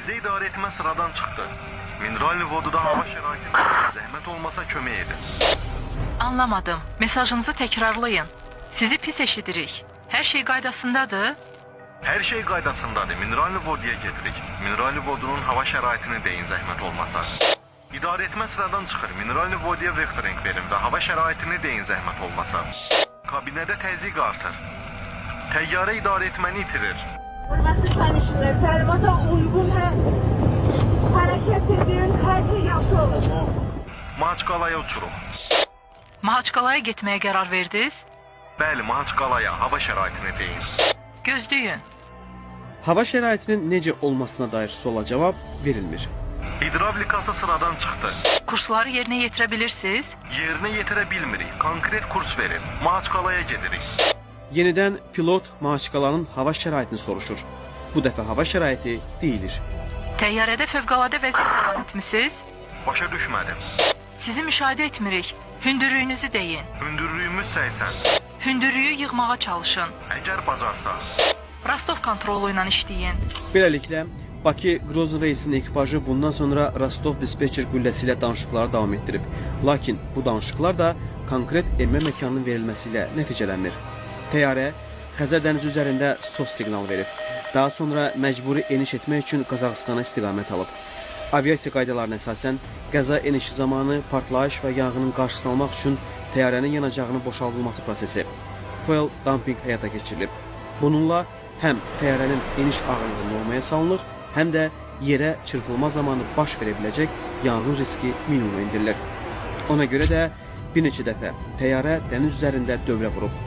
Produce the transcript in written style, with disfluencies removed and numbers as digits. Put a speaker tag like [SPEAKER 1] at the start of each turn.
[SPEAKER 1] Bizdə idarə etmə sıradan çıxdı. Mineral voduda hava şəraitində zəhmət olmasa kömək edin.
[SPEAKER 2] Anlamadım. Mesajınızı təkrarlayın. Sizi pis eşidirik. Hər şey qaydasındadır?
[SPEAKER 1] Hər şey qaydasındadır. Mineral voduya gedirik. Mineral vodunun hava şəraitini deyin zəhmət olmasa. İdarə etmə sıradan çıxır. Mineral voduya vektoring verin və hava şəraitini deyin zəhmət olmasa. Kabinədə təzyiq artır. Təyyarə idarə etməni itirir.
[SPEAKER 3] Hörmətli sərnişinlər, təlimata uyğun hərəkət edin, hər şey yaxşı olur.
[SPEAKER 1] Mahaçqalaya uçuruq.
[SPEAKER 2] Mahaçqalaya getməyə qərar verdiniz?
[SPEAKER 1] Bəli, Mahaçqalaya hava şəraitini deyin.
[SPEAKER 2] Gözləyin.
[SPEAKER 4] Hava şəraitinin necə olmasına dair suala cavab verilmir.
[SPEAKER 1] Hidravlikası sıradan çıxdı.
[SPEAKER 2] Kursları yerinə yetirə bilirsiniz?
[SPEAKER 1] Yerinə yetirə bilmirik. Konkret kurs verin. Mahaçqalaya gedirik.
[SPEAKER 4] Yenidən pilot Mahaçqalanın hava şəraitini soruşur. Bu dəfə hava şəraiti deyilir.
[SPEAKER 2] Təyyarədə fövqəladə vəziyyət elan etmisiniz?
[SPEAKER 1] Başa düşmədim.
[SPEAKER 2] Sizi müşahidə etmirik. Hündürlüyünüzü deyin.
[SPEAKER 1] Hündürlüyümüz 80.
[SPEAKER 2] Hündürlüyü yığmağa çalışın.
[SPEAKER 1] Əgər bacarsa.
[SPEAKER 2] Rostov kontrolu ilə işləyin.
[SPEAKER 4] Beləliklə, Bakı-Grozny reysinin ekipajı bundan sonra Rostov dispetçer qülləsi ilə danışıqları davam etdirib. Lakin bu danışıqlar da konkret enmə məkanının verilməsi ilə nəticələnmir. Təyyarə Xəzər dənizi üzərində SOS siqnal verib. Daha sonra məcburi eniş etmək üçün Qazaxıstana istiqamət alıb. Aviasiya qaydalarına əsasən qəza enişi zamanı partlayış və yanğının qarşısını almaq üçün təyyarənin yanacağının boşaldılması prosesi fuel dumping həyata keçirilib. Bununla həm təyyarənin eniş ağırlığı normaya salınır, həm də yerə çırpılma zamanı baş verə biləcək yanğın riski minimuma endirilir. Ona görə də bir neçə dəfə təyyarə dəniz üzərində dövrə vurub.